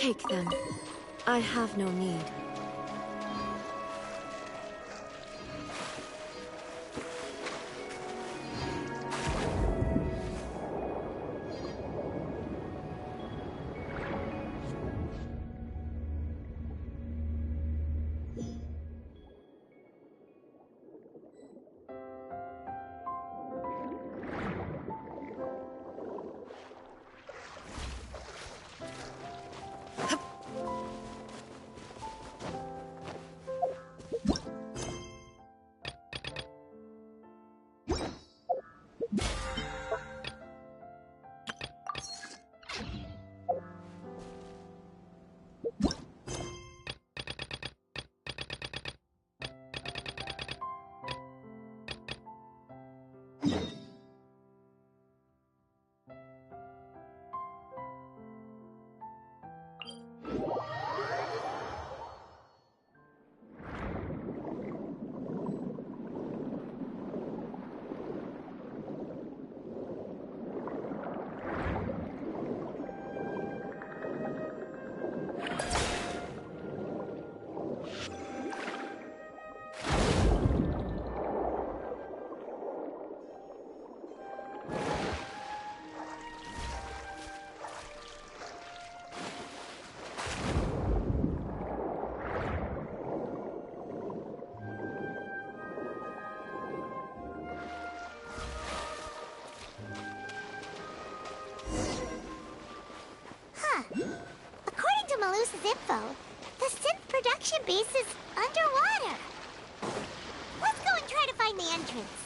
Take them. I have no need. Info. The synth production base is underwater. Let's go and try to find the entrance.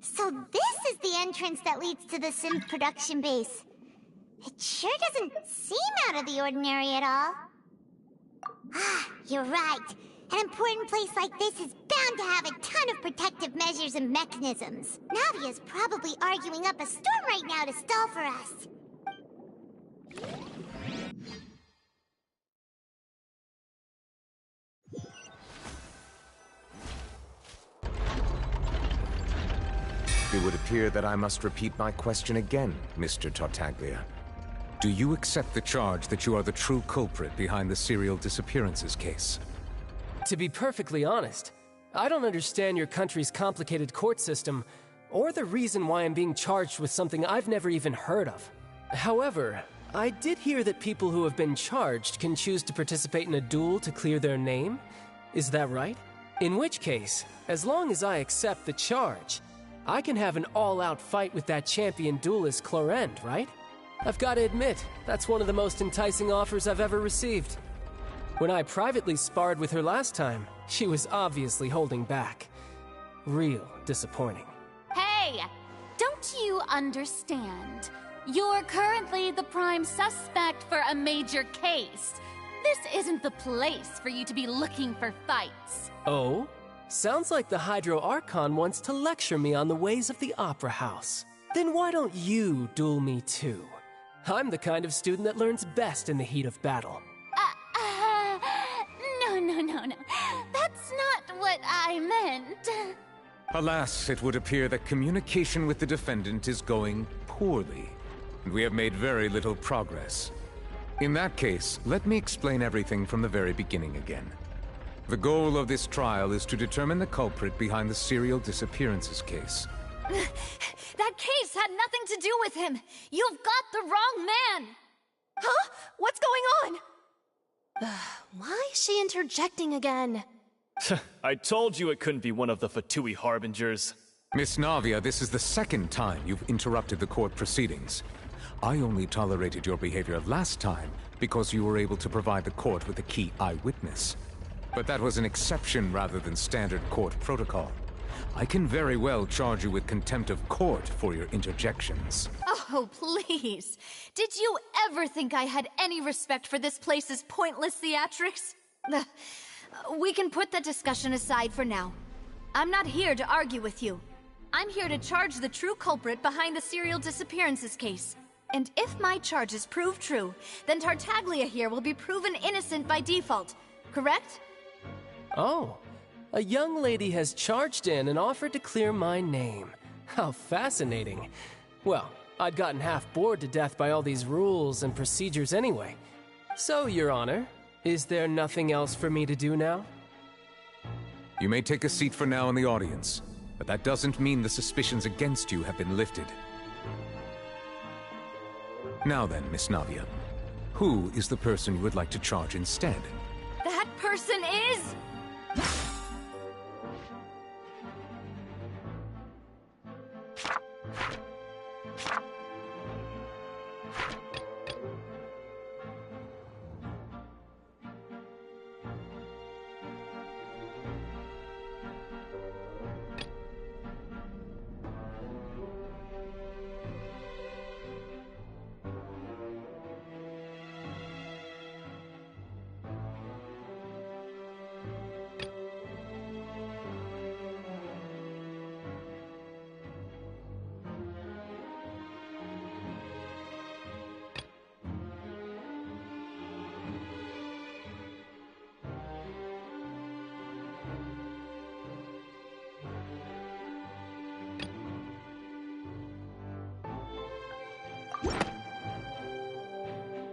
So this is the entrance that leads to the synth production base. It sure doesn't seem out of the ordinary at all. Ah, you're right. An important place like this is bound to have a ton of protective measures and mechanisms. Navia's probably arguing up a storm right now to stall for us. It would appear that I must repeat my question again, Mr. Tartaglia. Do you accept the charge that you are the true culprit behind the serial disappearances case? To be perfectly honest, I don't understand your country's complicated court system, or the reason why I'm being charged with something I've never even heard of. However, I did hear that people who have been charged can choose to participate in a duel to clear their name. Is that right? In which case, as long as I accept the charge, I can have an all-out fight with that champion duelist Clorend, right? I've got to admit, that's one of the most enticing offers I've ever received. When I privately sparred with her last time, she was obviously holding back. Real disappointing. Hey! Don't you understand? You're currently the prime suspect for a major case. This isn't the place for you to be looking for fights. Oh? Sounds like the Hydro Archon wants to lecture me on the ways of the Opera House. Then why don't you duel me too? I'm the kind of student that learns best in the heat of battle. No. That's not what I meant. Alas, it would appear that communication with the defendant is going poorly, and we have made very little progress. In that case, let me explain everything from the very beginning again. The goal of this trial is to determine the culprit behind the serial disappearances case. That case had nothing to do with him. You've got the wrong man. Huh? What's going on? Why is she interjecting again? I told you it couldn't be one of the Fatui Harbingers. Miss Navia, this is the second time you've interrupted the court proceedings. I only tolerated your behavior last time because you were able to provide the court with a key eyewitness. But that was an exception rather than standard court protocol. I can very well charge you with contempt of court for your interjections. Oh, please. Did you ever think I had any respect for this place's pointless theatrics? We can put that discussion aside for now. I'm not here to argue with you. I'm here to charge the true culprit behind the serial disappearances case. And if my charges prove true, then Tartaglia here will be proven innocent by default, correct? Oh, a young lady has charged in and offered to clear my name. How fascinating. Well, I'd gotten half bored to death by all these rules and procedures anyway. So, Your Honor, is there nothing else for me to do now? You may take a seat for now in the audience, but that doesn't mean the suspicions against you have been lifted. Now then, Miss Navia, who is the person you would like to charge instead? That person is...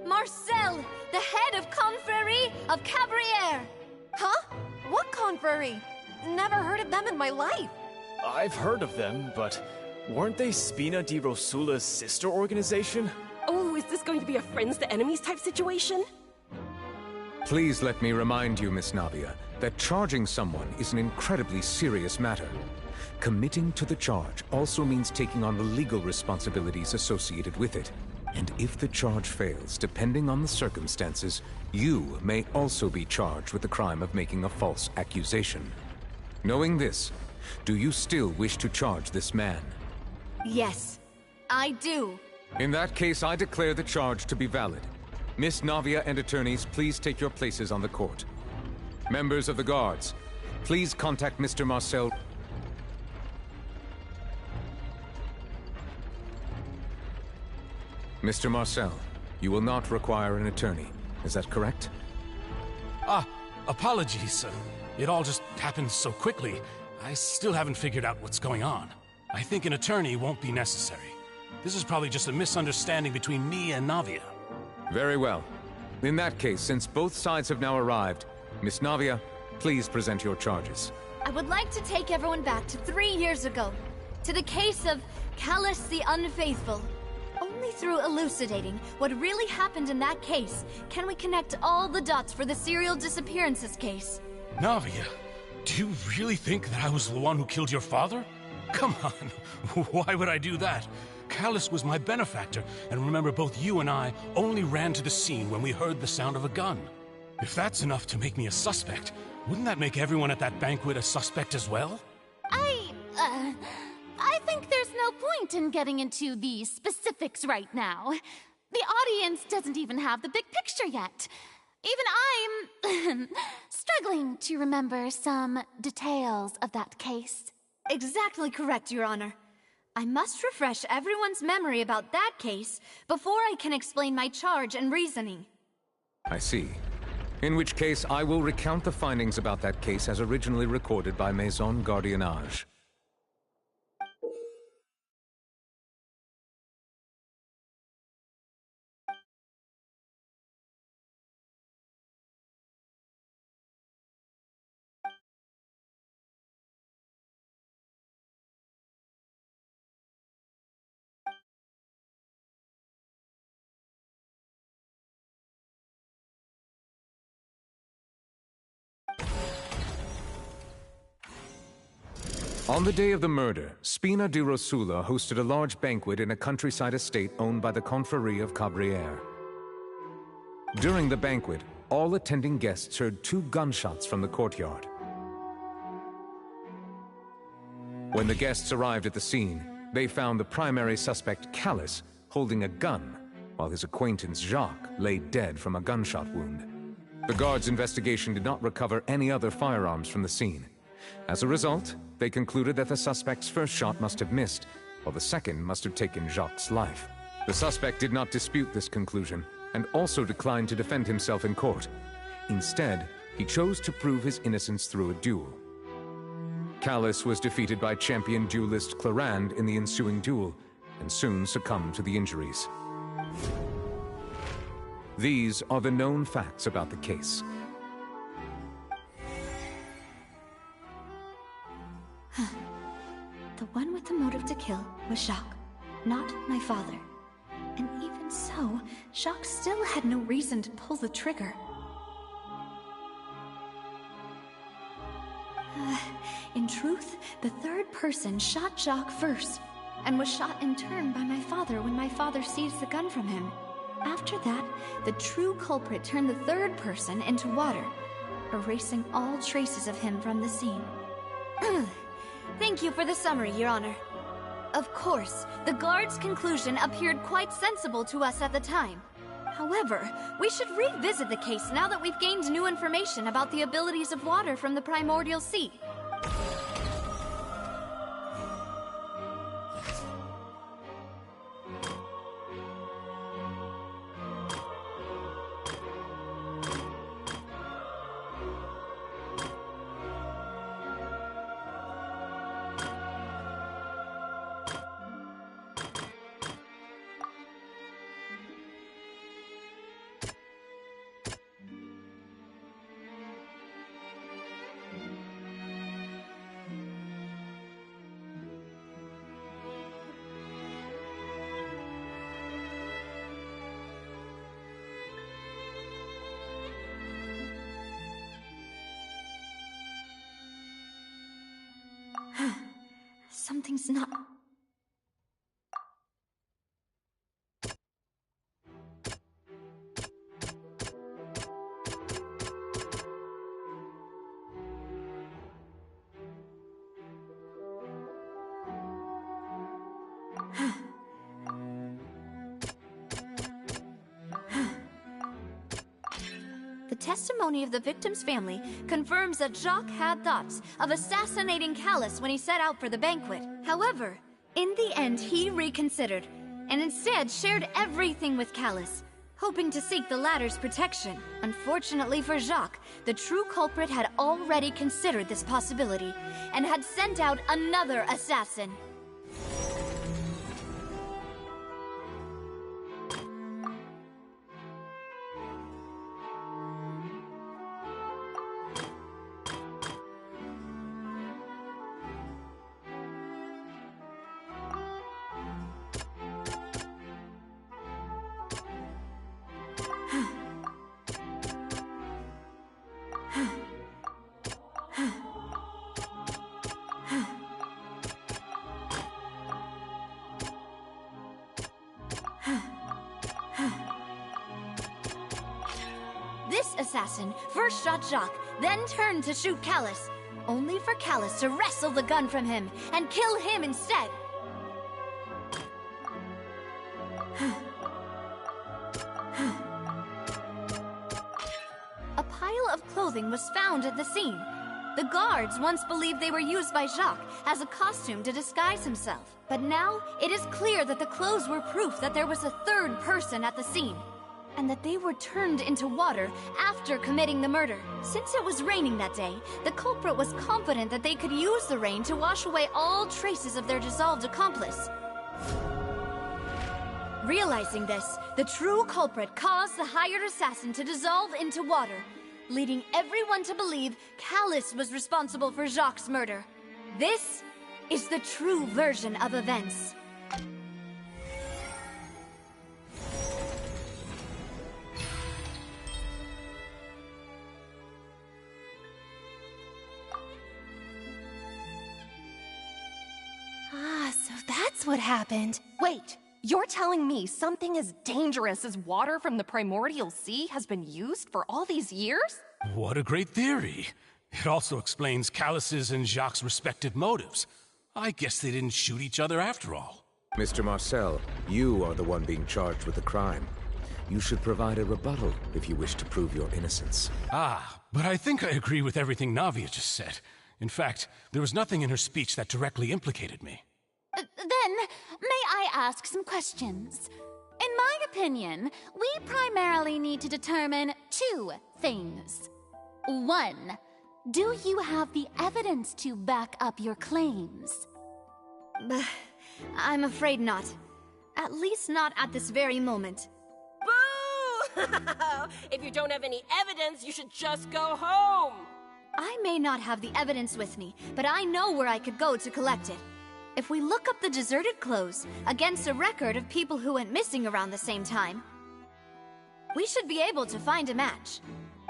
Marcel, the head of Confrérie of Cabrières! Huh? What confrérie? Never heard of them in my life. I've heard of them, but weren't they Spina di Rosula's sister organization? Oh, is this going to be a friends to enemies type situation? Please let me remind you, Miss Navia, that charging someone is an incredibly serious matter. Committing to the charge also means taking on the legal responsibilities associated with it. And if the charge fails, depending on the circumstances, you may also be charged with the crime of making a false accusation. Knowing this, do you still wish to charge this man? Yes, I do. In that case, I declare the charge to be valid. Miss Navia and attorneys, please take your places on the court. Members of the guards, please contact Mr. Marcel. Mr. Marcel, you will not require an attorney. Is that correct? Apologies. It all just happened so quickly. I still haven't figured out what's going on. I think an attorney won't be necessary. This is probably just a misunderstanding between me and Navia. Very well. In that case, since both sides have now arrived, Miss Navia, please present your charges. I would like to take everyone back to 3 years ago, to the case of Callus the Unfaithful. Only through elucidating what really happened in that case can we connect all the dots for the serial disappearances case. Navia, do you really think that I was the one who killed your father? Come on, why would I do that? Callus was my benefactor, and remember, both you and I only ran to the scene when we heard the sound of a gun. If that's enough to make me a suspect, wouldn't that make everyone at that banquet a suspect as well? I think there's no point in getting into the specifics right now. The audience doesn't even have the big picture yet. Even I'm struggling to remember some details of that case. Exactly correct, Your Honor. I must refresh everyone's memory about that case before I can explain my charge and reasoning. I see. In which case, I will recount the findings about that case as originally recorded by Maison Gardiennage. On the day of the murder, Spina di Rosula hosted a large banquet in a countryside estate owned by the Confrérie of Cabrières. During the banquet, all attending guests heard 2 gunshots from the courtyard. When the guests arrived at the scene, they found the primary suspect, Callus, holding a gun, while his acquaintance, Jacques, lay dead from a gunshot wound. The guards' investigation did not recover any other firearms from the scene. As a result, they concluded that the suspect's first shot must have missed, while the second must have taken Jacques' life. The suspect did not dispute this conclusion, and also declined to defend himself in court. Instead, he chose to prove his innocence through a duel. Callus was defeated by champion duelist Clarand in the ensuing duel, and soon succumbed to the injuries. These are the known facts about the case. The one with the motive to kill was Jacques, not my father. And even so, Jacques still had no reason to pull the trigger. In truth, the third person shot Jacques first, and was shot in turn by my father when my father seized the gun from him. After that, the true culprit turned the third person into water, erasing all traces of him from the scene. Thank you for the summary, Your Honor. Of course, the guard's conclusion appeared quite sensible to us at the time. However, we should revisit the case now that we've gained new information about the abilities of water from the primordial sea. Something's not... The testimony of the victim's family confirms that Jacques had thoughts of assassinating Callus when he set out for the banquet. However, in the end he reconsidered, and instead shared everything with Callus, hoping to seek the latter's protection. Unfortunately for Jacques, the true culprit had already considered this possibility, and had sent out another assassin. This assassin first shot Jacques, then turned to shoot Callus, only for Callus to wrestle the gun from him and kill him instead. A pile of clothing was found at the scene. The guards once believed they were used by Jacques as a costume to disguise himself. But now, it is clear that the clothes were proof that there was a third person at the scene, and that they were turned into water after committing the murder. Since it was raining that day, the culprit was confident that they could use the rain to wash away all traces of their dissolved accomplice. Realizing this, the true culprit caused the hired assassin to dissolve into water, leading everyone to believe Callus was responsible for Jacques' murder. This is the true version of events. Ah, so that's what happened. Wait, you're telling me something as dangerous as water from the primordial sea has been used for all these years? What a great theory. It also explains Callus's and Jacques' respective motives. I guess they didn't shoot each other after all. Mr. Marcel, you are the one being charged with the crime. You should provide a rebuttal if you wish to prove your innocence. Ah, but I think I agree with everything Navia just said. In fact, there was nothing in her speech that directly implicated me. Then, may I ask some questions? In my opinion, we primarily need to determine two things. One, do you have the evidence to back up your claims? I'm afraid not. At least not at this very moment. Boo! If you don't have any evidence, you should just go home! I may not have the evidence with me, but I know where I could go to collect it. If we look up the deserted clothes against a record of people who went missing around the same time, we should be able to find a match.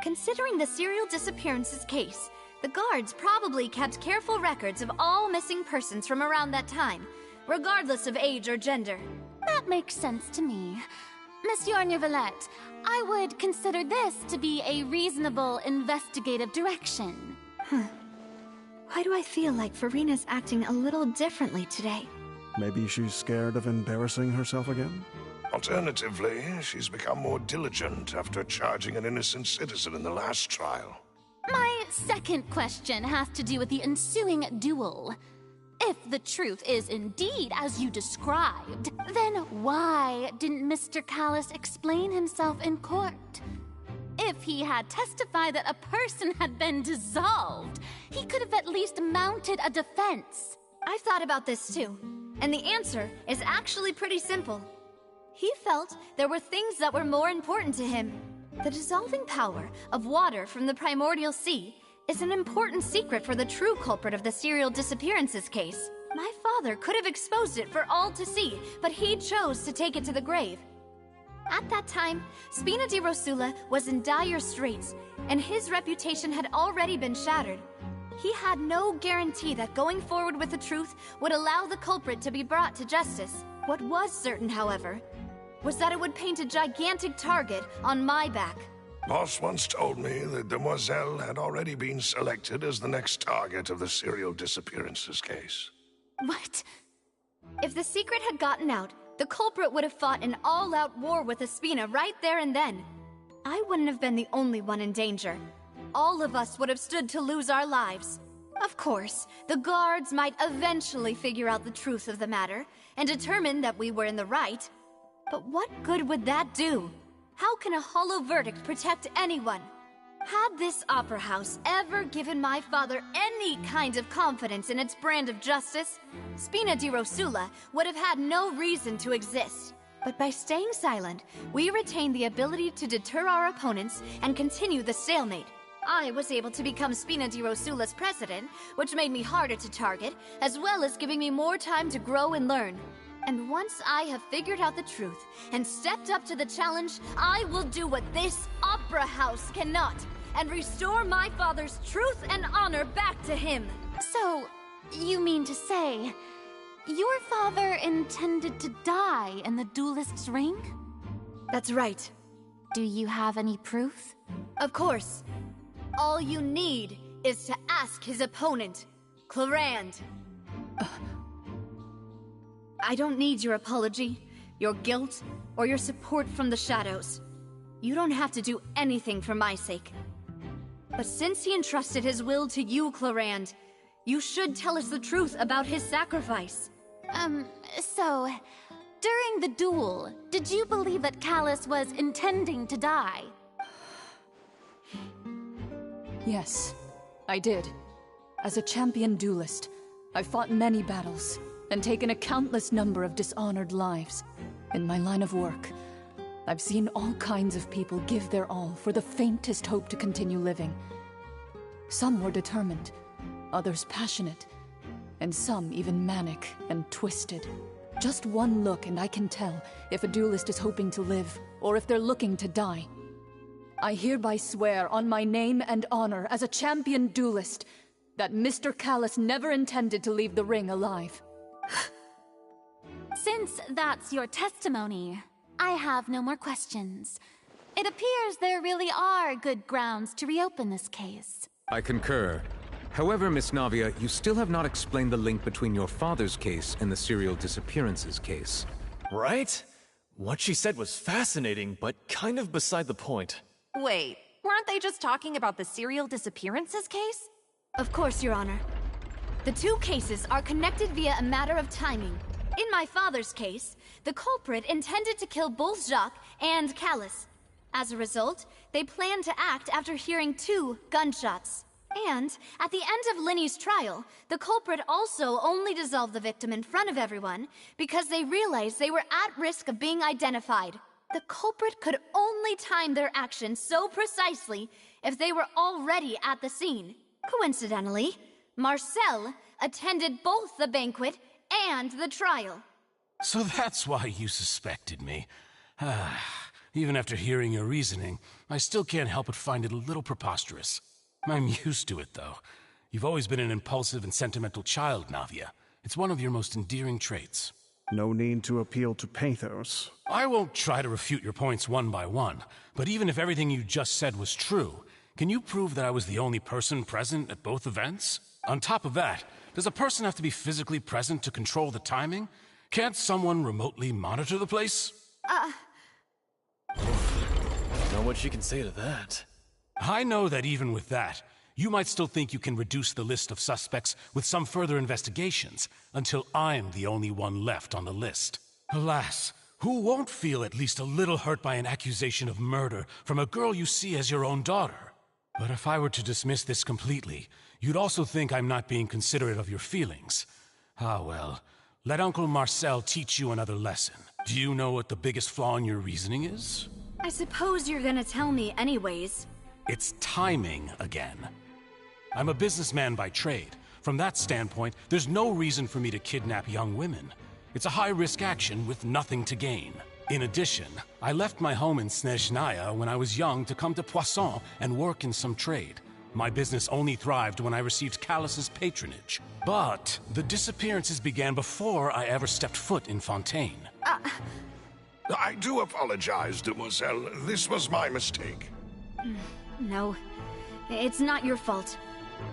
Considering the serial disappearances case, the guards probably kept careful records of all missing persons from around that time, regardless of age or gender. That makes sense to me. Monsieur Neuvillette, I would consider this to be a reasonable investigative direction. Why do I feel like Farina's acting a little differently today? Maybe she's scared of embarrassing herself again? Alternatively, she's become more diligent after charging an innocent citizen in the last trial. My second question has to do with the ensuing duel. If the truth is indeed as you described, then why didn't Mr. Callis explain himself in court? If he had testified that a person had been dissolved, he could have at least mounted a defense. I've thought about this too, and the answer is actually pretty simple. He felt there were things that were more important to him. The dissolving power of water from the primordial sea is an important secret for the true culprit of the serial disappearances case. My father could have exposed it for all to see, but he chose to take it to the grave. At that time, Spina di Rosula was in dire straits, and his reputation had already been shattered. He had no guarantee that going forward with the truth would allow the culprit to be brought to justice. What was certain, however, was that it would paint a gigantic target on my back. Boss once told me that Demoiselle had already been selected as the next target of the serial disappearances case. What? If the secret had gotten out, the culprit would have fought an all-out war with Espina right there and then. I wouldn't have been the only one in danger. All of us would have stood to lose our lives. Of course, the guards might eventually figure out the truth of the matter and determine that we were in the right. But what good would that do? How can a hollow verdict protect anyone? Had this opera house ever given my father any kind of confidence in its brand of justice, Spina di Rosula would have had no reason to exist. But by staying silent, we retained the ability to deter our opponents and continue the stalemate. I was able to become Spina di Rosula's president, which made me harder to target, as well as giving me more time to grow and learn. And once I have figured out the truth and stepped up to the challenge, I will do what this opera house cannot, and restore my father's truth and honor back to him. So, you mean to say, your father intended to die in the duelist's ring? That's right. Do you have any proof? Of course. All you need is to ask his opponent, Clarand. I don't need your apology, your guilt, or your support from the shadows. You don't have to do anything for my sake. But since he entrusted his will to you, Clarand, you should tell us the truth about his sacrifice. So, during the duel, did you believe that Callis was intending to die? Yes, I did. As a champion duelist, I fought many battles and taken a countless number of dishonored lives. In my line of work, I've seen all kinds of people give their all for the faintest hope to continue living. Some were determined, others passionate, and some even manic and twisted. Just one look and I can tell if a duelist is hoping to live or if they're looking to die. I hereby swear on my name and honor as a champion duelist that Mr. Callis never intended to leave the ring alive. Since that's your testimony, I have no more questions. It appears there really are good grounds to reopen this case. I concur. However, Miss Navia, you still have not explained the link between your father's case and the serial disappearances case. Right? What she said was fascinating, but kind of beside the point. Wait, weren't they just talking about the serial disappearances case? Of course, Your Honor. The two cases are connected via a matter of timing. In my father's case, the culprit intended to kill both Jacques and Callus. As a result, they planned to act after hearing 2 gunshots. And, at the end of Linny's trial, the culprit also only dissolved the victim in front of everyone because they realized they were at risk of being identified. The culprit could only time their actions so precisely if they were already at the scene. Coincidentally, Marcel attended both the banquet and the trial. So that's why you suspected me. Even after hearing your reasoning, I still can't help but find it a little preposterous. I'm used to it, though. You've always been an impulsive and sentimental child, Navia. It's one of your most endearing traits. No need to appeal to pathos. I won't try to refute your points one by one, but even if everything you just said was true, can you prove that I was the only person present at both events? On top of that, does a person have to be physically present to control the timing? Can't someone remotely monitor the place? Know what she can say to that. I know that even with that, you might still think you can reduce the list of suspects with some further investigations, until I'm the only one left on the list. Alas, who won't feel at least a little hurt by an accusation of murder from a girl you see as your own daughter? But if I were to dismiss this completely, you'd also think I'm not being considerate of your feelings. Ah well, let Uncle Marcel teach you another lesson. Do you know what the biggest flaw in your reasoning is? I suppose you're gonna tell me anyways. It's timing again. I'm a businessman by trade. From that standpoint, there's no reason for me to kidnap young women. It's a high-risk action with nothing to gain. In addition, I left my home in Snezhnaya when I was young to come to Poisson and work in some trade. My business only thrived when I received Callus's patronage. But the disappearances began before I ever stepped foot in Fontaine. I do apologize, demoiselle. This was my mistake. No, it's not your fault.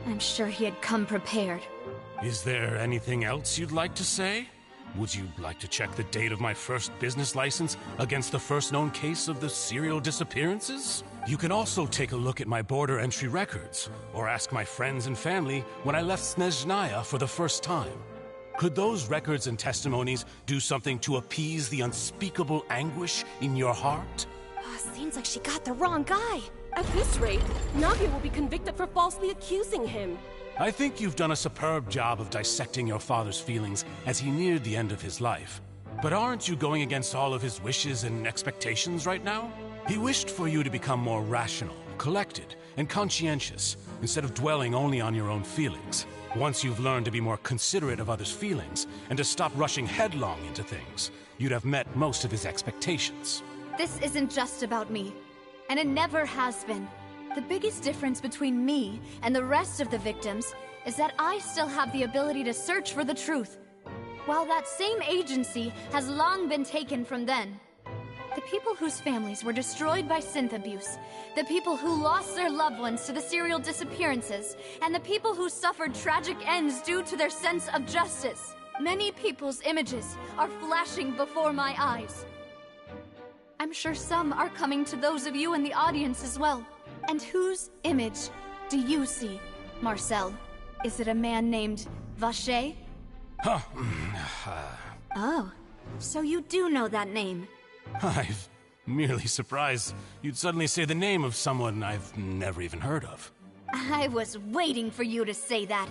I'm sure he had come prepared. Is there anything else you'd like to say? Would you like to check the date of my first business license against the first known case of the serial disappearances? You can also take a look at my border entry records, or ask my friends and family when I left Snezhnaya for the first time. Could those records and testimonies do something to appease the unspeakable anguish in your heart? Seems like she got the wrong guy. At this rate, Navia will be convicted for falsely accusing him. I think you've done a superb job of dissecting your father's feelings as he neared the end of his life. But aren't you going against all of his wishes and expectations right now? He wished for you to become more rational, collected, and conscientious, instead of dwelling only on your own feelings. Once you've learned to be more considerate of others' feelings, and to stop rushing headlong into things, you'd have met most of his expectations. This isn't just about me, and it never has been. The biggest difference between me and the rest of the victims is that I still have the ability to search for the truth, while that same agency has long been taken from them. The people whose families were destroyed by synth abuse, the people who lost their loved ones to the serial disappearances, and the people who suffered tragic ends due to their sense of justice. Many people's images are flashing before my eyes. I'm sure some are coming to those of you in the audience as well. And whose image do you see, Marcel? Is it a man named Vacher? Oh, so you do know that name. I'm merely surprised you'd suddenly say the name of someone I've never even heard of. I was waiting for you to say that.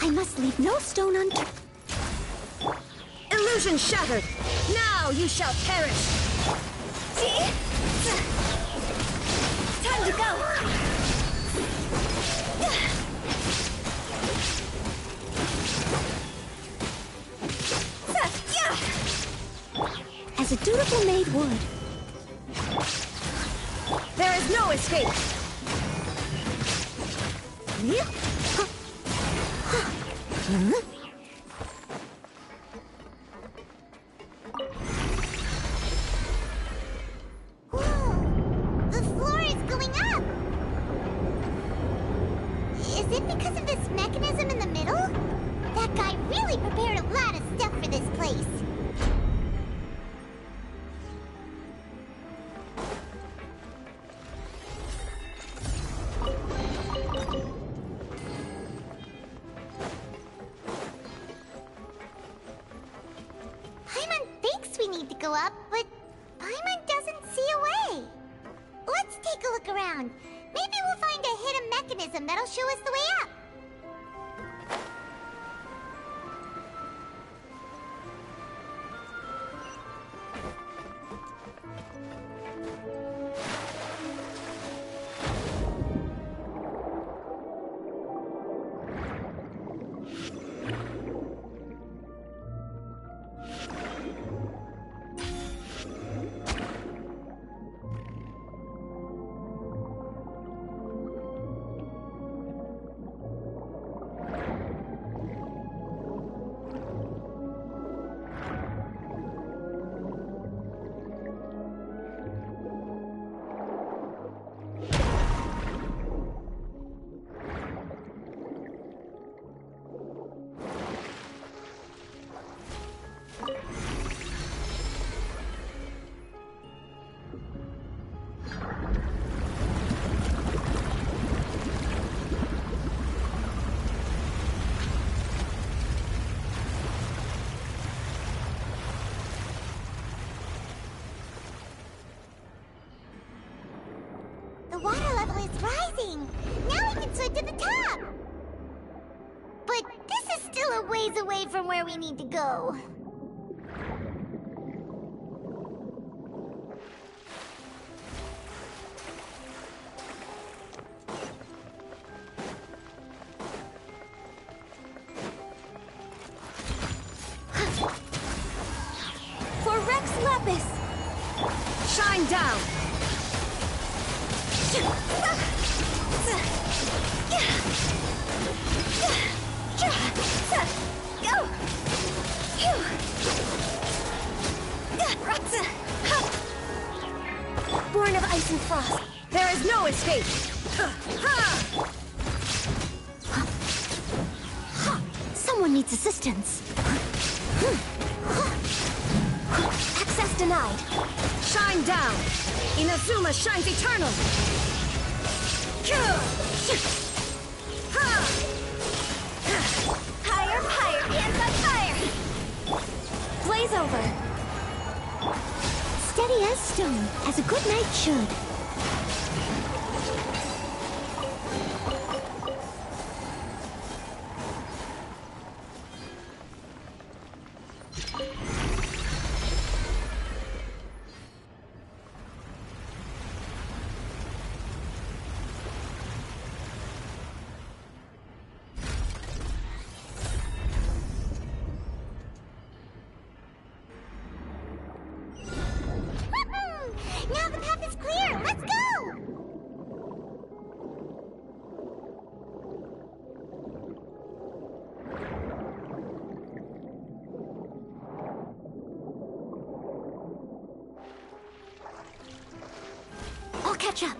I must leave no stone unturned. Illusion shattered! Now you shall perish! Time to go! As a dutiful maid would. There is no escape! The floor is going up! Is it because of this mechanism in the middle? That guy really prepared a lot of stuff for this place. Paimon thinks we need to go up, but Paimon doesn't see a way. Let's take a look around. Maybe we'll find a hidden mechanism that'll show us the way up. The water level is rising! Now we can swim to the top! But this is still a ways away from where we need to go. For Rex Lapis! Shine down! Born of ice and frost, there is no escape! Someone needs assistance. Access denied. Shine down! Inazuma shines eternal! Higher, higher, hands on fire! Blaze over! Steady as stone, as a good knight should. Now the path is clear! Let's go! I'll catch up.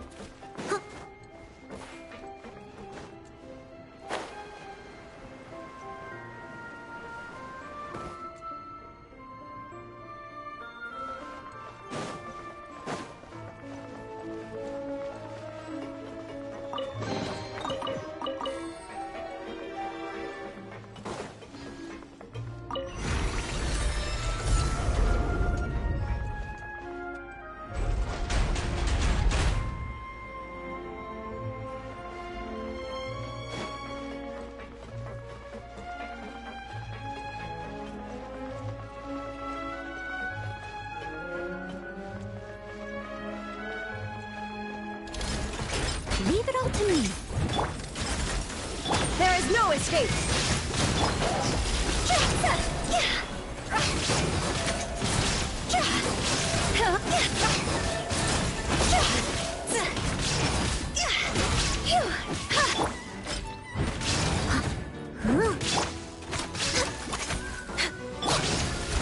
to me. There is no escape!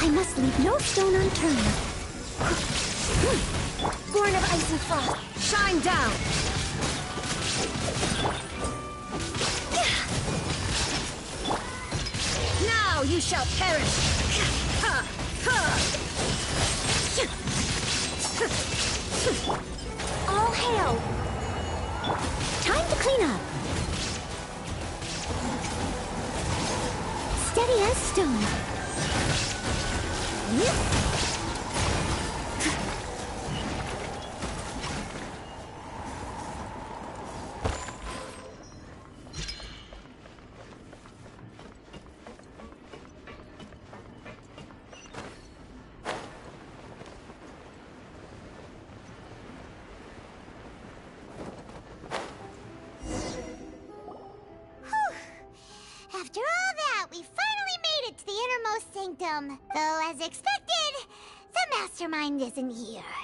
I must leave no stone unturned. Born of ice and frost, Shine down! Now you shall perish! all hail! Time to clean up. Steady as stone. After all that, we finally made it to the innermost sanctum. Though, as expected, the mastermind isn't here.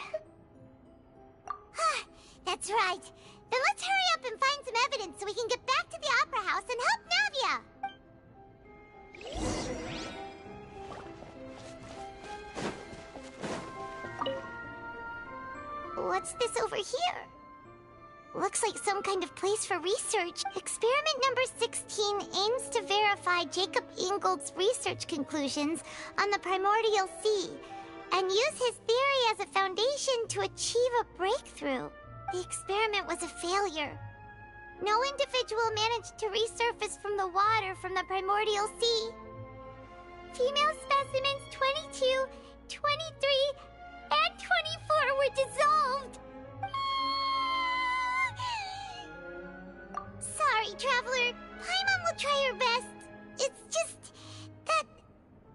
That's right. Then let's hurry up and find some evidence so we can get back to the Opera House and help Navia. What's this over here? Looks like some kind of place for research. Experiment number 16 aims to verify Jacob Ingold's research conclusions on the primordial sea and use his theory as a foundation to achieve a breakthrough. The experiment was a failure. No individual managed to resurface from the water from the primordial sea. Female specimens 22, 23, and 24 were dissolved. Sorry, Traveler. Paimon will try her best. It's just that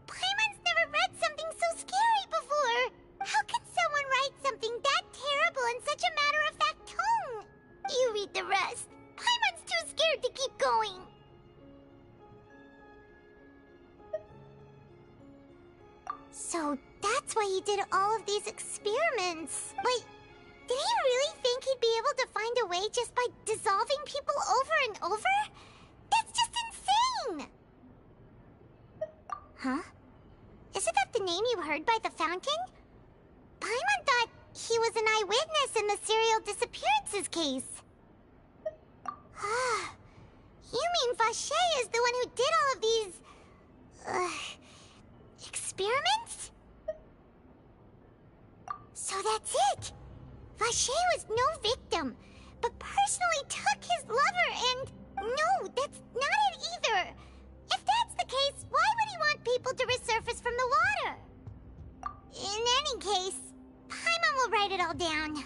Paimon's never read something so scary before. How can someone write something that terrible in such a matter-of-fact tone? You read the rest. Paimon's too scared to keep going. So that's why he did all of these experiments. Wait, did he really think he'd be able to find a way just by dissolving people over and over? That's just insane! Huh? Isn't that the name you heard by the fountain? Paimon thought he was an eyewitness in the serial disappearances case. You mean Vache is the one who did all of these... experiments? So that's it! Vache was no victim, but personally took his lover and... No, that's not it either! If that's the case, why would he want people to resurface from the water? In any case, Paimon will write it all down.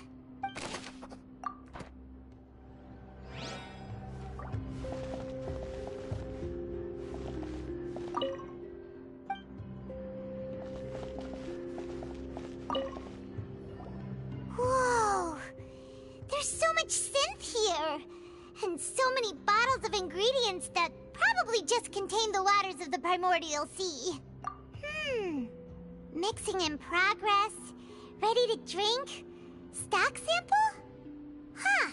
Whoa! There's so much synth here! And so many bottles of ingredients that probably just contain the waters of the primordial sea. Mixing in progress, ready to drink, stock sample? Huh.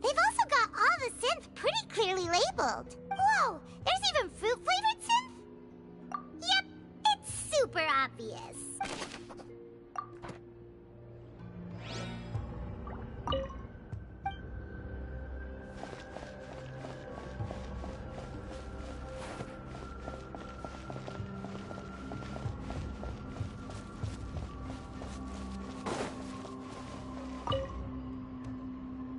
They've also got all the synth pretty clearly labeled. Whoa, there's even fruit-flavored synth? Yep, it's super obvious.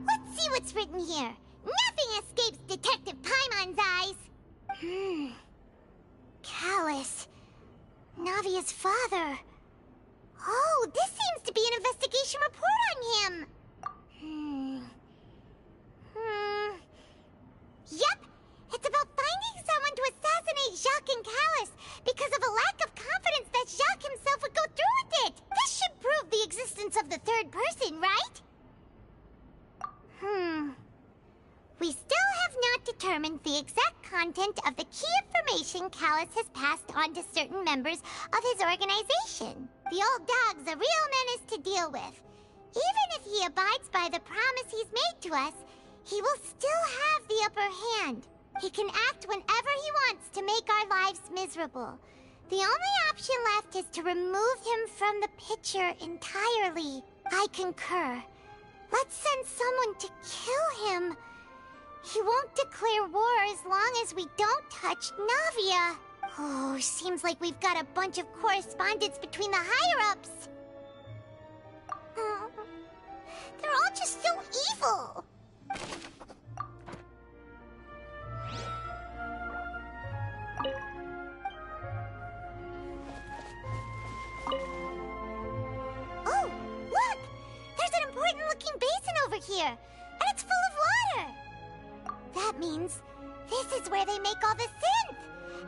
Let's see what's written here. Nothing escapes Detective Paimon's eyes. Callus. Navia's father. Oh, this seems to be an investigation report on him. Yep, it's about finding someone to assassinate Jacques and Callus because of a lack of confidence that Jacques himself would go through with it. This should prove the existence of the third person, right? content of the key information Callus has passed on to certain members of his organization. The old dog's a real menace to deal with. Even if he abides by the promise he's made to us, he will still have the upper hand. He can act whenever he wants to make our lives miserable. The only option left is to remove him from the picture entirely. I concur. Let's send someone to kill him. He won't declare war as long as we don't touch Navia. Oh, seems like we've got a bunch of correspondence between the higher-ups. They're all just so evil. Oh, look! There's an important-looking basin over here, and it's full of water. That means this is where they make all the synth,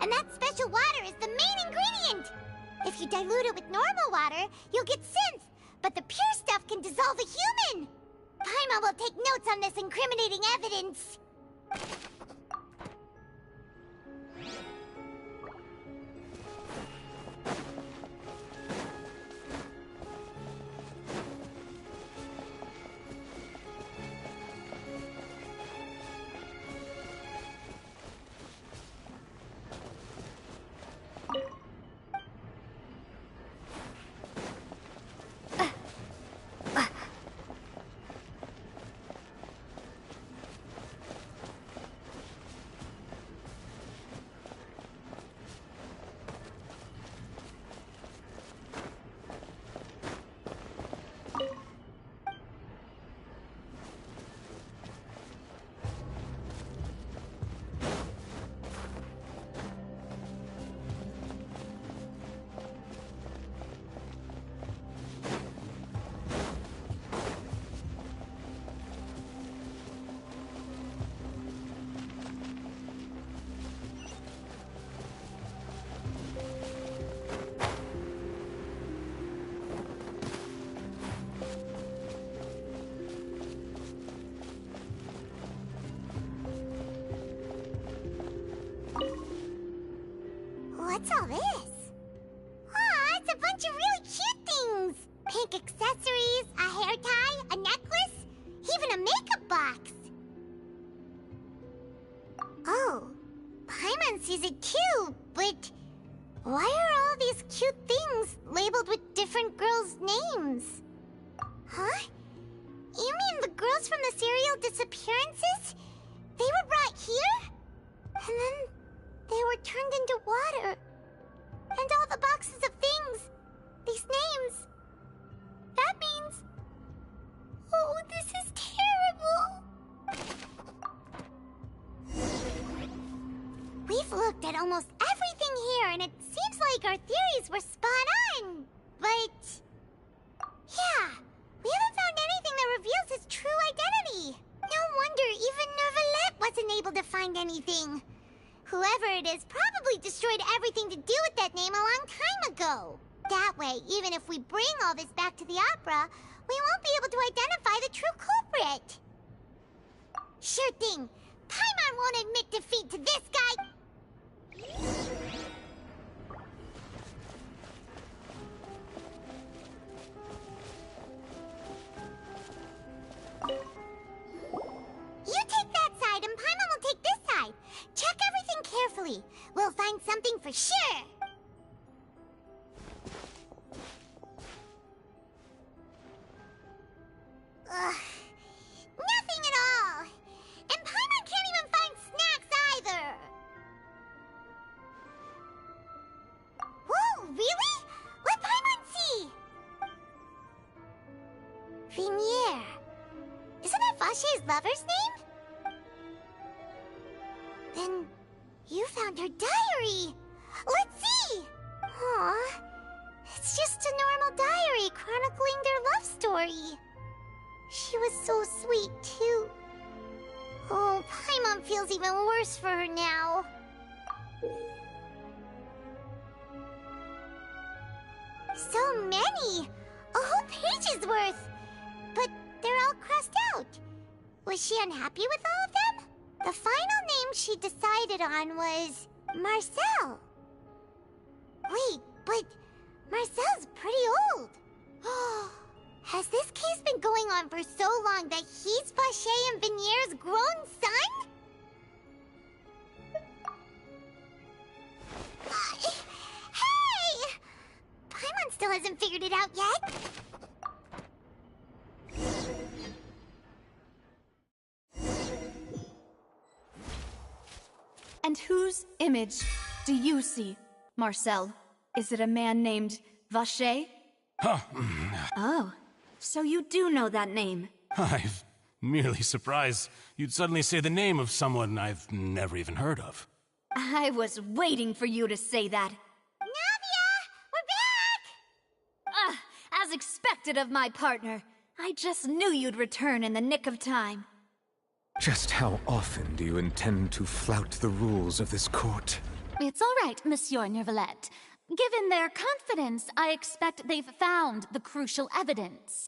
and that special water is the main ingredient. If you dilute it with normal water, you'll get synth, but the pure stuff can dissolve a human. Paimon will take notes on this incriminating evidence. What's all this? Aw, it's a bunch of really cute things. Pink accessories, a hair tie, a necklace, even a makeup box. Oh, Paimon sees it too, but why are all these cute things labeled with different girls' names? Huh? You mean the girls from the serial disappearances? They were brought here? And then they were turned into water. And all the boxes of things, these names. That means... Oh, this is terrible. We've looked at almost everything here, and it seems like our theories were spot on. But... yeah, we haven't found anything that reveals his true identity. No wonder even Neuvillette wasn't able to find anything. Whoever it is probably destroyed everything to do with that name a long time ago. That way, even if we bring all this back to the opera, we won't be able to identify the true culprit. Sure thing. Paimon won't admit defeat to this guy. You take that side and Paimon will take this side. Check everything carefully. We'll find something for sure. Ugh. Nothing at all. And Paimon can't even find snacks either. Whoa, really? Let Paimon see. Vinier. Isn't that Vache's lover's name? Then you found her diary. Let's see. Aw, it's just a normal diary chronicling their love story. She was so sweet, too. Oh, Paimon feels even worse for her now. So many! A whole page's worth! But they're all crossed out. Was she unhappy with all of them? The final name she decided on was Marcel. Wait, but Marcel's pretty old. Has this case been going on for so long that he's Vacher and Venier's grown son? Hey! Paimon still hasn't figured it out yet. And whose image do you see, Marcel? Is it a man named Vacher? Oh, so you do know that name. I'm merely surprised you'd suddenly say the name of someone I've never even heard of. I was waiting for you to say that. Navia! We're back! As expected of my partner. I just knew you'd return in the nick of time. Just how often do you intend to flout the rules of this court? It's all right, Monsieur Nervalette. Given their confidence, I expect they've found the crucial evidence.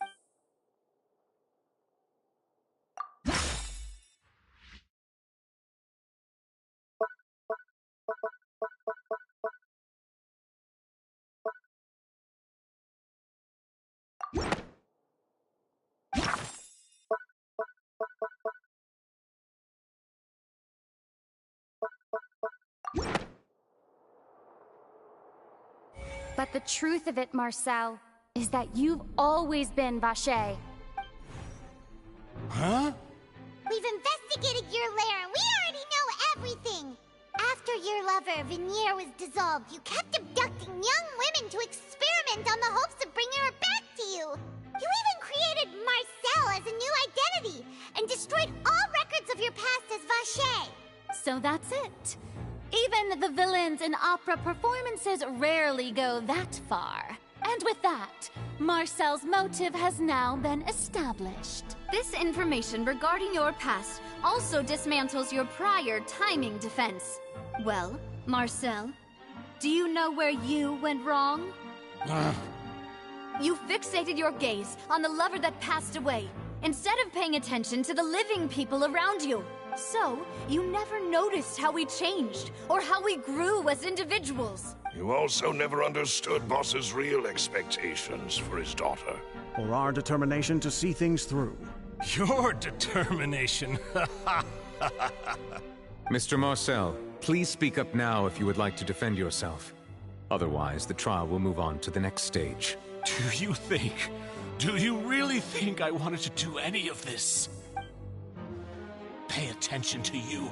But the truth of it, Marcel, is that you've always been Vacher. Huh? We've investigated your lair and we already know everything! After your lover, Venier, was dissolved, you kept abducting young women to experiment on the hopes of bringing her back to you! You even created Marcel as a new identity, and destroyed all records of your past as Vacher! So that's it. Even the villains in opera performances rarely go that far. And with that, Marcel's motive has now been established. This information regarding your past also dismantles your prior timing defense. Well, Marcel, do you know where you went wrong? You fixated your gaze on the lover that passed away, instead of paying attention to the living people around you. So, you never noticed how we changed, or how we grew as individuals. You also never understood Boss's real expectations for his daughter. Or our determination to see things through. Your determination. Mr. Marcel, please speak up now if you would like to defend yourself. Otherwise, the trial will move on to the next stage. Do you really think I wanted to do any of this? Pay attention to you?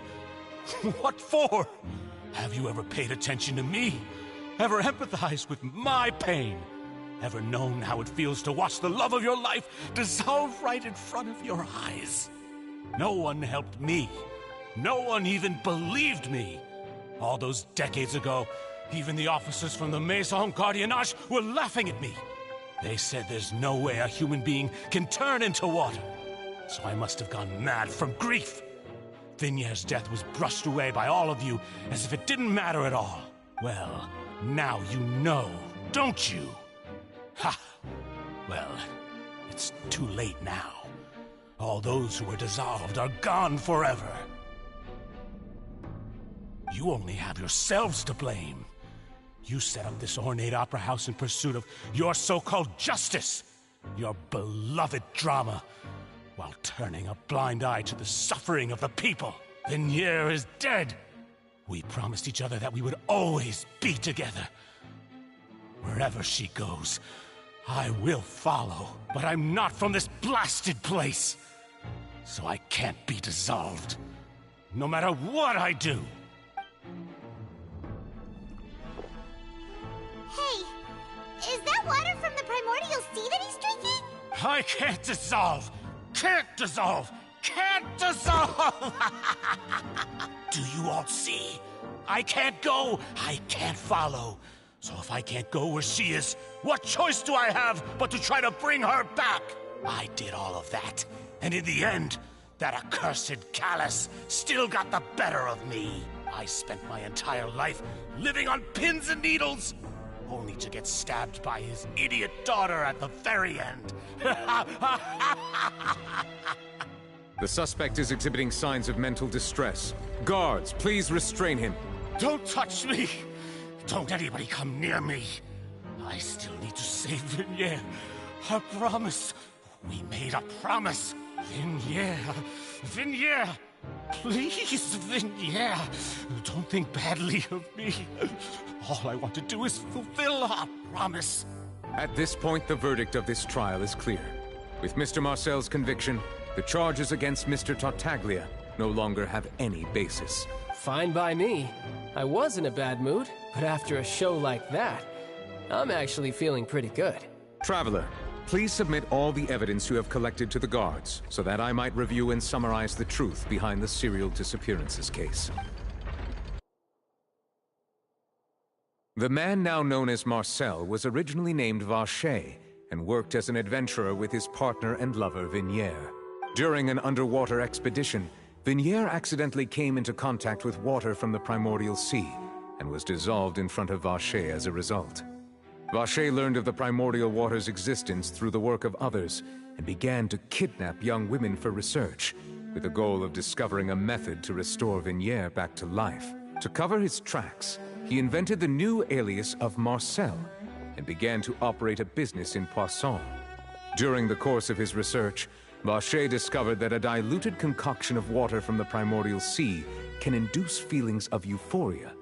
What for? Have you ever paid attention to me? Ever empathized with my pain? Ever known how it feels to watch the love of your life dissolve right in front of your eyes? No one helped me. No one even believed me. All those decades ago, even the officers from the Maison Gardiennage were laughing at me. They said there's no way a human being can turn into water. So I must have gone mad from grief. Vinier's death was brushed away by all of you as if it didn't matter at all. Well, now you know, don't you? Ha! Well, it's too late now. All those who were dissolved are gone forever. You only have yourselves to blame. You set up this ornate opera house in pursuit of your so-called justice, your beloved drama, while turning a blind eye to the suffering of the people. Venier is dead. We promised each other that we would always be together. Wherever she goes, I will follow. But I'm not from this blasted place, so I can't be dissolved, no matter what I do. Hey, is that water from the primordial sea that he's drinking? I can't dissolve! Can't dissolve! Can't dissolve! Do you all see? I can't go! I can't follow! So if I can't go where she is, what choice do I have but to try to bring her back? I did all of that, and in the end, that accursed Callus still got the better of me. I spent my entire life living on pins and needles, only to get stabbed by his idiot daughter at the very end. The suspect is exhibiting signs of mental distress. Guards, please restrain him. Don't touch me! Don't anybody come near me! I still need to save Vignere. Our promise. We made a promise. Vignere. Vignere! Please, Vignere. Don't think badly of me. All I want to do is fulfill our promise. At this point, the verdict of this trial is clear. With Mr. Marcel's conviction, the charges against Mr. Tartaglia no longer have any basis. Fine by me. I was in a bad mood, but after a show like that, I'm actually feeling pretty good. Traveler, please submit all the evidence you have collected to the guards, so that I might review and summarize the truth behind the serial disappearances case. The man now known as Marcel was originally named Vacher, and worked as an adventurer with his partner and lover Vignere. During an underwater expedition, Vignere accidentally came into contact with water from the primordial sea, and was dissolved in front of Vacher as a result. Vacher learned of the primordial water's existence through the work of others, and began to kidnap young women for research, with the goal of discovering a method to restore Vignere back to life. To cover his tracks, he invented the new alias of Marcel, and began to operate a business in Poisson. During the course of his research, Vacher discovered that a diluted concoction of water from the primordial sea can induce feelings of euphoria,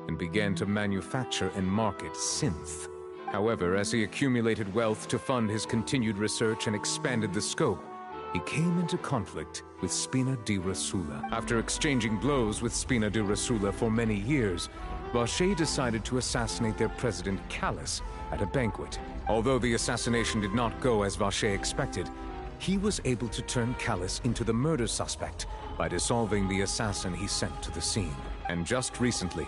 and began to manufacture and market synth. However, as he accumulated wealth to fund his continued research and expanded the scope, he came into conflict with Spina di Rosula. After exchanging blows with Spina di Rosula for many years, Vacher decided to assassinate their president, Callus, at a banquet. Although the assassination did not go as Vacher expected, he was able to turn Callus into the murder suspect by dissolving the assassin he sent to the scene. And just recently,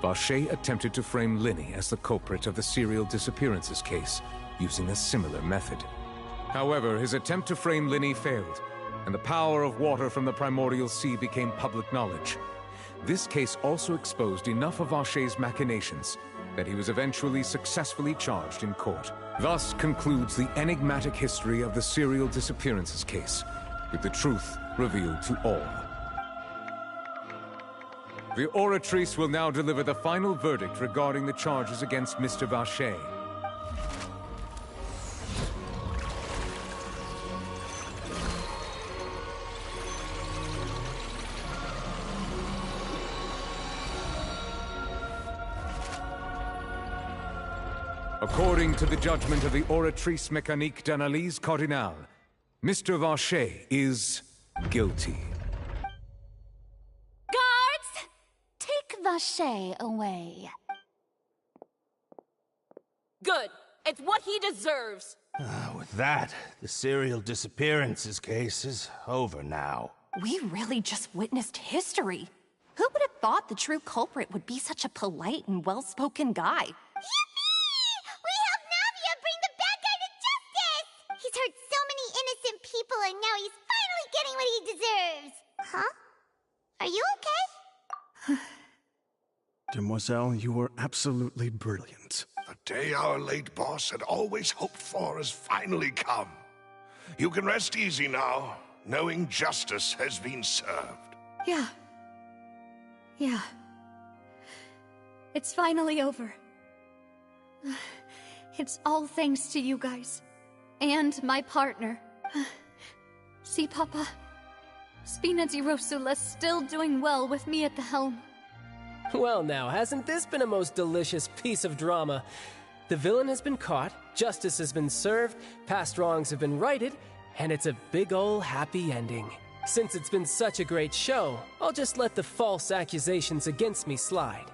Vacher attempted to frame Linny as the culprit of the serial disappearances case, using a similar method. However, his attempt to frame Linny failed, and the power of water from the primordial sea became public knowledge. This case also exposed enough of Vacher's machinations that he was eventually successfully charged in court. Thus concludes the enigmatic history of the serial disappearances case, with the truth revealed to all. The Oratrice will now deliver the final verdict regarding the charges against Mr. Vacher. According to the judgment of the Oratrice Mécanique d'Analyse Cardinale, Mr. Vacher is guilty. Guards! Take Vacher away. Good. It's what he deserves. With that, the serial disappearances case is over now. We really just witnessed history. Who would have thought the true culprit would be such a polite and well-spoken guy? He's hurt so many innocent people, and now he's finally getting what he deserves! Huh? Are you okay? Demoiselle, you were absolutely brilliant. The day our late boss had always hoped for has finally come. You can rest easy now, knowing justice has been served. Yeah. It's finally over. It's all thanks to you guys. And my partner. See, Papa? Spina di Rosula's still doing well with me at the helm. Well now, hasn't this been a most delicious piece of drama? The villain has been caught, justice has been served, past wrongs have been righted, and it's a big ol' happy ending. Since it's been such a great show, I'll just let the false accusations against me slide.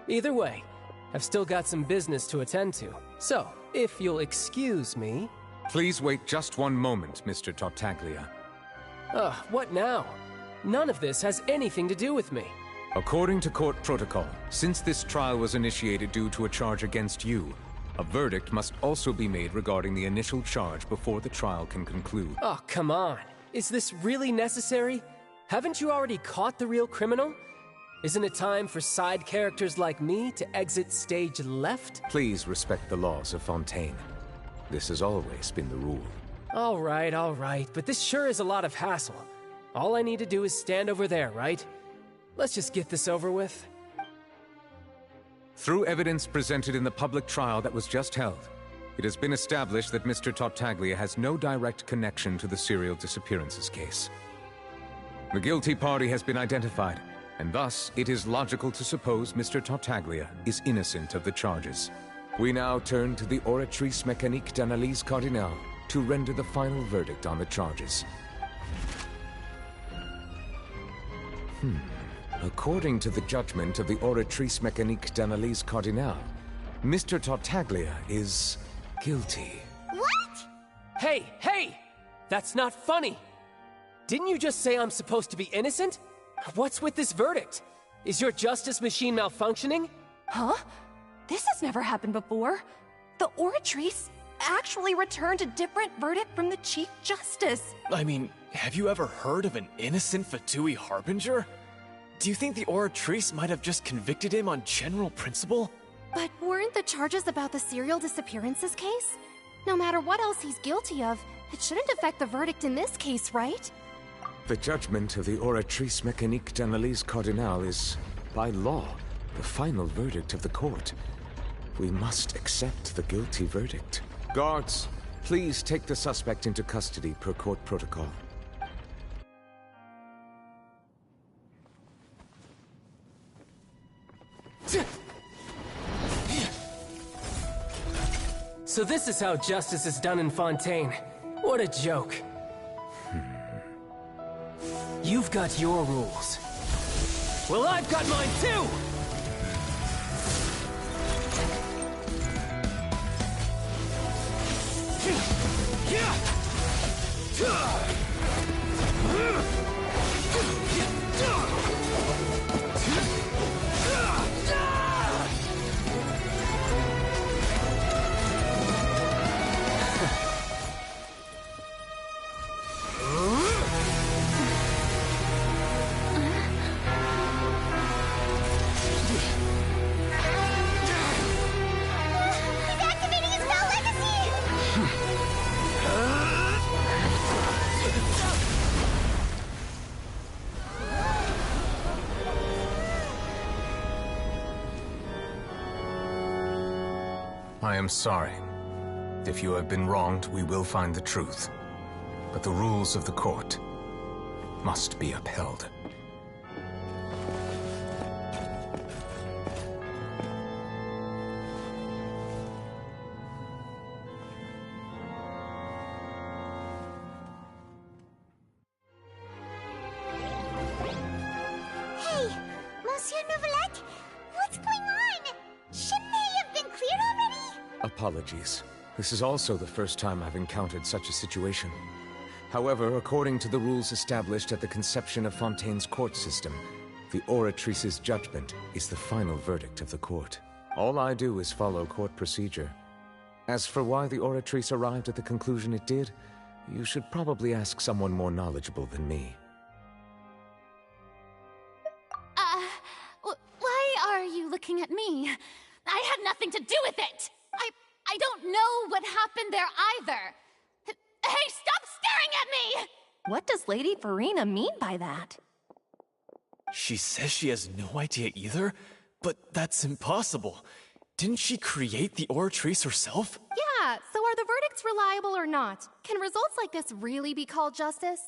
Either way, I've still got some business to attend to. So, if you'll excuse me... Please wait just one moment, Mr. Tartaglia. What now? None of this has anything to do with me. According to court protocol, since this trial was initiated due to a charge against you, a verdict must also be made regarding the initial charge before the trial can conclude. Oh, come on. Is this really necessary? Haven't you already caught the real criminal? Isn't it time for side characters like me to exit stage left? Please respect the laws of Fontaine. This has always been the rule. All right, but this sure is a lot of hassle. All I need to do is stand over there, right? Let's just get this over with. Through evidence presented in the public trial that was just held, it has been established that Mr. Tartaglia has no direct connection to the serial disappearances case. The guilty party has been identified, and thus it is logical to suppose Mr. Tartaglia is innocent of the charges. We now turn to the Oratrice Mécanique d'Analyse Cardinale to render the final verdict on the charges. According to the judgment of the Oratrice Mécanique d'Analyse Cardinale, Mr. Tartaglia is guilty. What? Hey! That's not funny! Didn't you just say I'm supposed to be innocent? What's with this verdict? Is your justice machine malfunctioning? Huh? This has never happened before. The Oratrice actually returned a different verdict from the Chief Justice. I mean, have you ever heard of an innocent Fatui Harbinger? Do you think the Oratrice might have just convicted him on general principle? But weren't the charges about the serial disappearances case? No matter what else he's guilty of, it shouldn't affect the verdict in this case, right? The judgment of the Oratrice Mécanique d'Analyse Cardinale is, by law, the final verdict of the court. We must accept the guilty verdict. Guards, please take the suspect into custody per court protocol. So this is how justice is done in Fontaine. What a joke. You've got your rules. Well, I've got mine too! I am sorry. If you have been wronged, we will find the truth. But the rules of the court must be upheld. Hey, Monsieur Neuvillette, what's going on? Shouldn't they have been cleared already? Apologies. This is also the first time I've encountered such a situation. However, according to the rules established at the conception of Fontaine's court system, the Oratrice's judgment is the final verdict of the court. All I do is follow court procedure. As for why the Oratrice arrived at the conclusion it did, you should probably ask someone more knowledgeable than me. Why are you looking at me? I had nothing to do with it! I don't know what happened there either! Hey, stop staring at me! What does Lady Farina mean by that? She says she has no idea either, but that's impossible. Didn't she create the Oratrice herself? Yeah, so are the verdicts reliable or not? Can results like this really be called justice?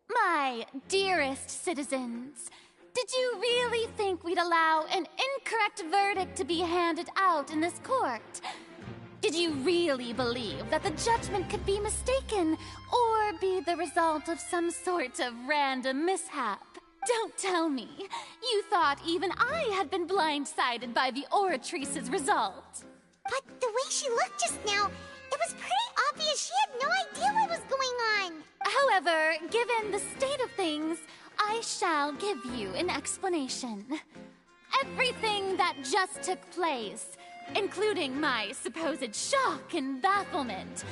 My dearest citizens, did you really think we'd allow an incorrect verdict to be handed out in this court? Did you really believe that the judgment could be mistaken or be the result of some sort of random mishap? Don't tell me. You thought even I had been blindsided by the Oratrice's result. But the way she looked just now, it was pretty obvious she had no idea what was going on. However, given the state of things, I shall give you an explanation. Everything that just took place, including my supposed shock and bafflement,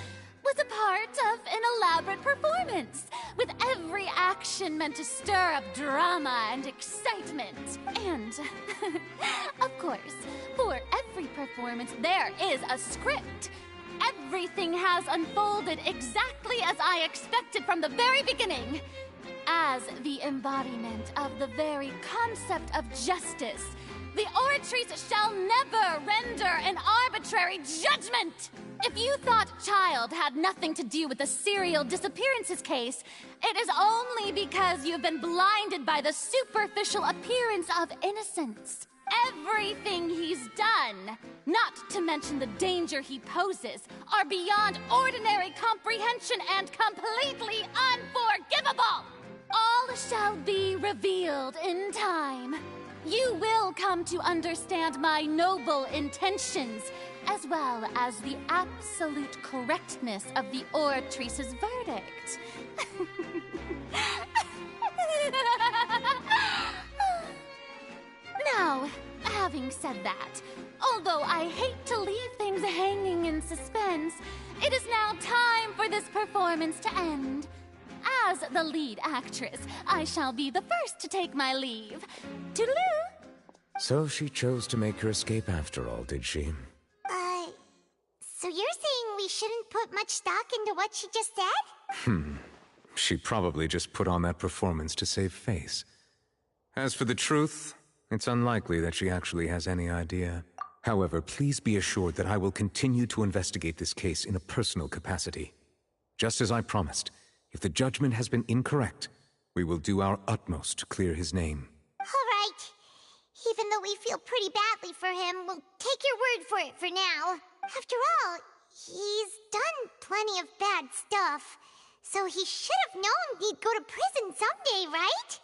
was a part of an elaborate performance, with every action meant to stir up drama and excitement. And, of course, for every performance there is a script. everything has unfolded exactly as I expected from the very beginning. As the embodiment of the very concept of justice, the Oratrice shall never render an arbitrary judgment! If you thought Child had nothing to do with the serial disappearances case, it is only because you've been blinded by the superficial appearance of innocence. Everything he's done, not to mention the danger he poses, are beyond ordinary comprehension and completely unforgivable! All shall be revealed in time. You will come to understand my noble intentions, as well as the absolute correctness of the Oratrice's verdict. Now, having said that, although I hate to leave things hanging in suspense, it is now time for this performance to end. As the lead actress, I shall be the first to take my leave. Toodaloo! So she chose to make her escape after all, did she? So you're saying we shouldn't put much stock into what she just said? She probably just put on that performance to save face. As for the truth, it's unlikely that she actually has any idea. However, please be assured that I will continue to investigate this case in a personal capacity. Just as I promised, if the judgment has been incorrect, we will do our utmost to clear his name. All right. Even though we feel pretty badly for him, we'll take your word for it for now. After all, he's done plenty of bad stuff, so he should have known he'd go to prison someday, right?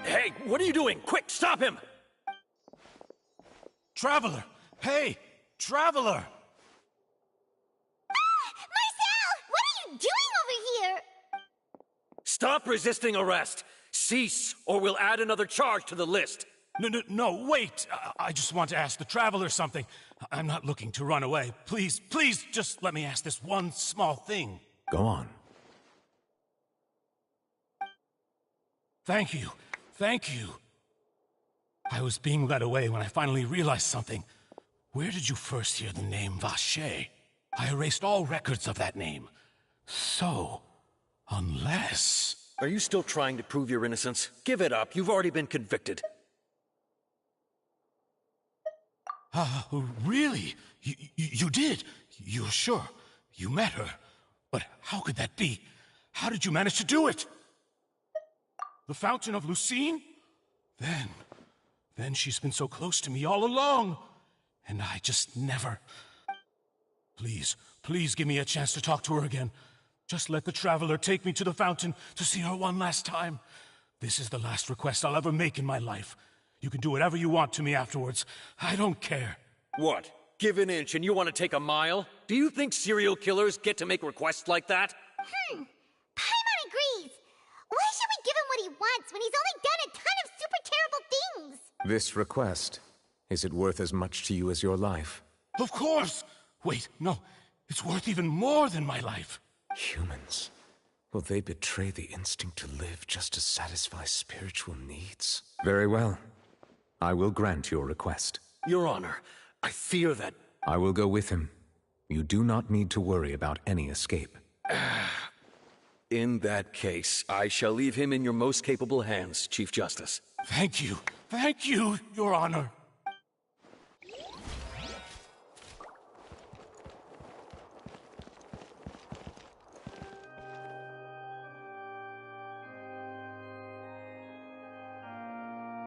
Hey, what are you doing? Quick, stop him! Traveler! Hey! Traveler! Marcel! What are you doing over here? Stop resisting arrest! Cease, or we'll add another charge to the list! No, wait! I just want to ask the Traveler something. I'm not looking to run away. Please, just let me ask this one small thing. Go on. Thank you. Thank you. I was being led away when I finally realized something. Where did you first hear the name Vacher? I erased all records of that name. So, unless... Are you still trying to prove your innocence? Give it up. You've already been convicted. Really? You did? You're sure? You met her? But how could that be? How did you manage to do it? The Fountain of Lucine? Then she's been so close to me all along. And I just never... Please give me a chance to talk to her again. Just let the Traveler take me to the fountain to see her one last time. This is the last request I'll ever make in my life. You can do whatever you want to me afterwards. I don't care. What? Give an inch and you want to take a mile? Do you think serial killers get to make requests like that? Paimon agrees. Why should we give him what he wants when he's only done a ton of super terrible things? This request, is it worth as much to you as your life? Of course! Wait, no. It's worth even more than my life. Humans. Will they betray the instinct to live just to satisfy spiritual needs? Very well. I will grant your request. Your Honor, I fear that... I will go with him. You do not need to worry about any escape. In that case, I shall leave him in your most capable hands, Chief Justice. Thank you, Your Honor.